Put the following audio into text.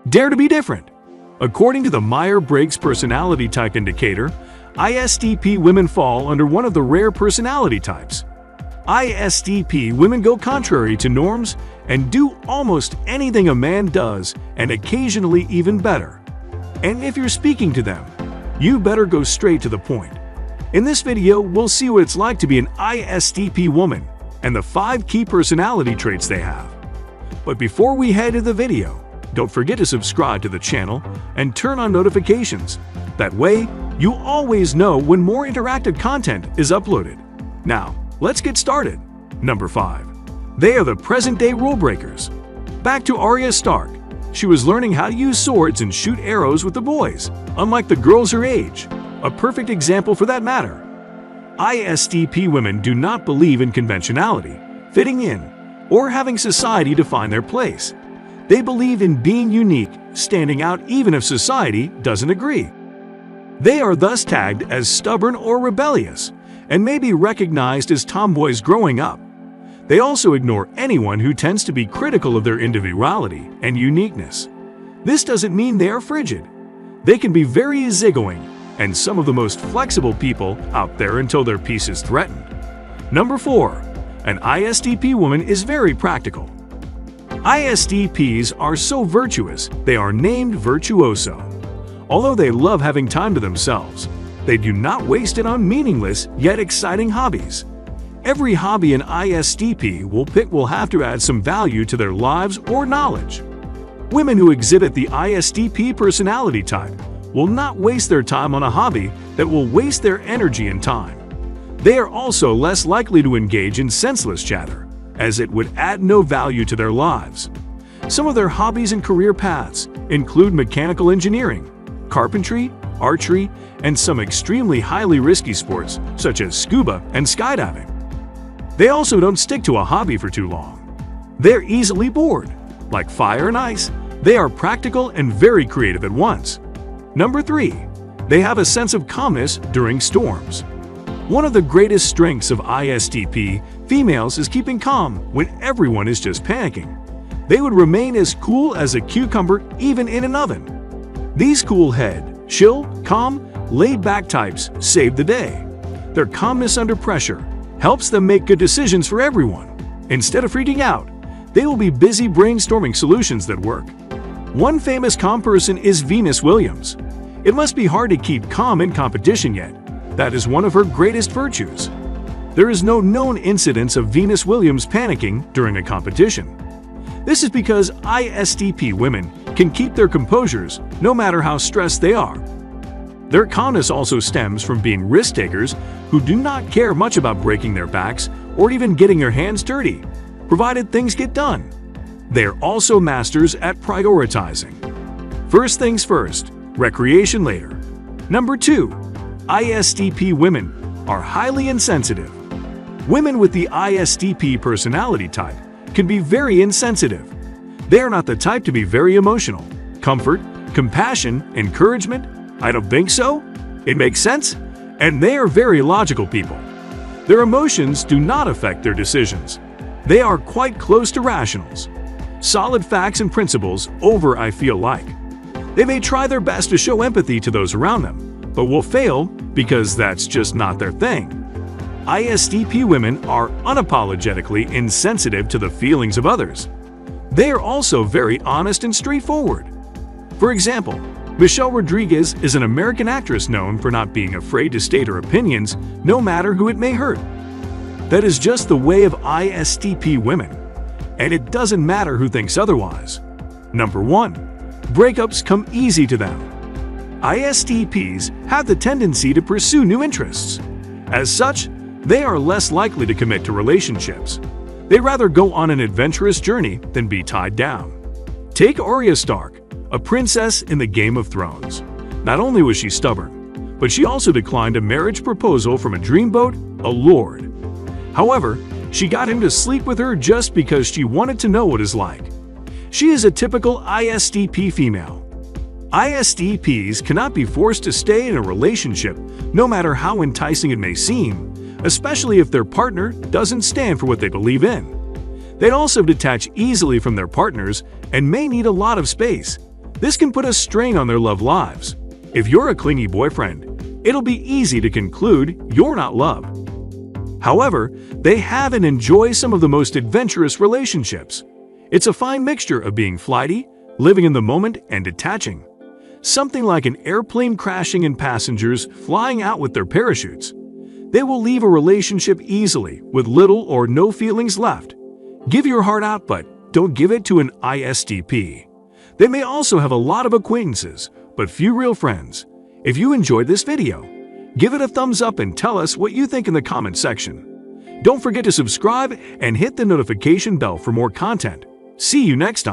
Dare to be different. According to the Myer-Briggs personality type indicator, ISTP women fall under one of the rare personality types. ISTP women go contrary to norms and do almost anything a man does, and occasionally even better. And if you're speaking to them, you better go straight to the point. In this video, we'll see what it's like to be an ISTP woman and the 5 key personality traits they have. But before we head to the video, don't forget to subscribe to the channel and turn on notifications. That way, you always know when more interactive content is uploaded. Now, let's get started. Number 5. They are the present-day rule breakers. Back to Arya Stark. She was learning how to use swords and shoot arrows with the boys, unlike the girls her age. A perfect example for that matter. ISTP women do not believe in conventionality, fitting in, or having society define their place. They believe in being unique, standing out even if society doesn't agree. They are thus tagged as stubborn or rebellious, and may be recognized as tomboys growing up. They also ignore anyone who tends to be critical of their individuality and uniqueness. This doesn't mean they are frigid. They can be very easygoing and some of the most flexible people out there until their peace is threatened. Number 4. An ISTP woman is very practical. ISTPs are so virtuous, they are named virtuoso. Although they love having time to themselves, they do not waste it on meaningless yet exciting hobbies. Every hobby an ISTP will pick will have to add some value to their lives or knowledge. Women who exhibit the ISTP personality type will not waste their time on a hobby that will waste their energy and time. They are also less likely to engage in senseless chatter, as it would add no value to their lives. Some of their hobbies and career paths include mechanical engineering, carpentry, archery, and some extremely highly risky sports such as scuba and skydiving. They also don't stick to a hobby for too long. They're easily bored. Like fire and ice, they are practical and very creative at once. Number 3. They have a sense of calmness during storms. One of the greatest strengths of ISTP females is keeping calm when everyone is just panicking. They would remain as cool as a cucumber even in an oven. These cool-head, chill, calm, laid-back types save the day. Their calmness under pressure helps them make good decisions for everyone. Instead of freaking out, they will be busy brainstorming solutions that work. One famous calm person is Venus Williams. It must be hard to keep calm in competition yet. That is one of her greatest virtues. There is no known incidence of Venus Williams panicking during a competition. This is because ISTP women can keep their composures no matter how stressed they are. Their calmness also stems from being risk-takers who do not care much about breaking their backs or even getting their hands dirty, provided things get done. They are also masters at prioritizing. First things first, recreation later. Number 2. ISTP women are highly insensitive. Women with the ISTP personality type can be very insensitive. They are not the type to be very emotional. Comfort, compassion, encouragement? I don't think so. It makes sense. And they are very logical people. Their emotions do not affect their decisions. They are quite close to rationals. Solid facts and principles over I feel like. They may try their best to show empathy to those around them, but will fail because that's just not their thing. ISTP women are unapologetically insensitive to the feelings of others. They are also very honest and straightforward. For example, Michelle Rodriguez is an American actress known for not being afraid to state her opinions, no matter who it may hurt. That is just the way of ISTP women, and it doesn't matter who thinks otherwise. Number 1. Breakups come easy to them. ISTPs have the tendency to pursue new interests. As such, they are less likely to commit to relationships. They'd rather go on an adventurous journey than be tied down. Take Arya Stark, a princess in the Game of Thrones. Not only was she stubborn, but she also declined a marriage proposal from a dreamboat, a lord. However, she got him to sleep with her just because she wanted to know what it's like. She is a typical ISTP female. ISTPs cannot be forced to stay in a relationship, no matter how enticing it may seem, especially if their partner doesn't stand for what they believe in. They'd also detach easily from their partners and may need a lot of space. This can put a strain on their love lives. If you're a clingy boyfriend, it'll be easy to conclude you're not loved. However, they have and enjoy some of the most adventurous relationships. It's a fine mixture of being flighty, living in the moment, and detaching. Something like an airplane crashing and passengers flying out with their parachutes. They will leave a relationship easily with little or no feelings left. Give your heart out, but don't give it to an Istp. They may also have a lot of acquaintances, but few real friends. If you enjoyed this video, give it a thumbs up and tell us what you think in the comment section. Don't forget to subscribe and hit the notification bell for more content. See you next time.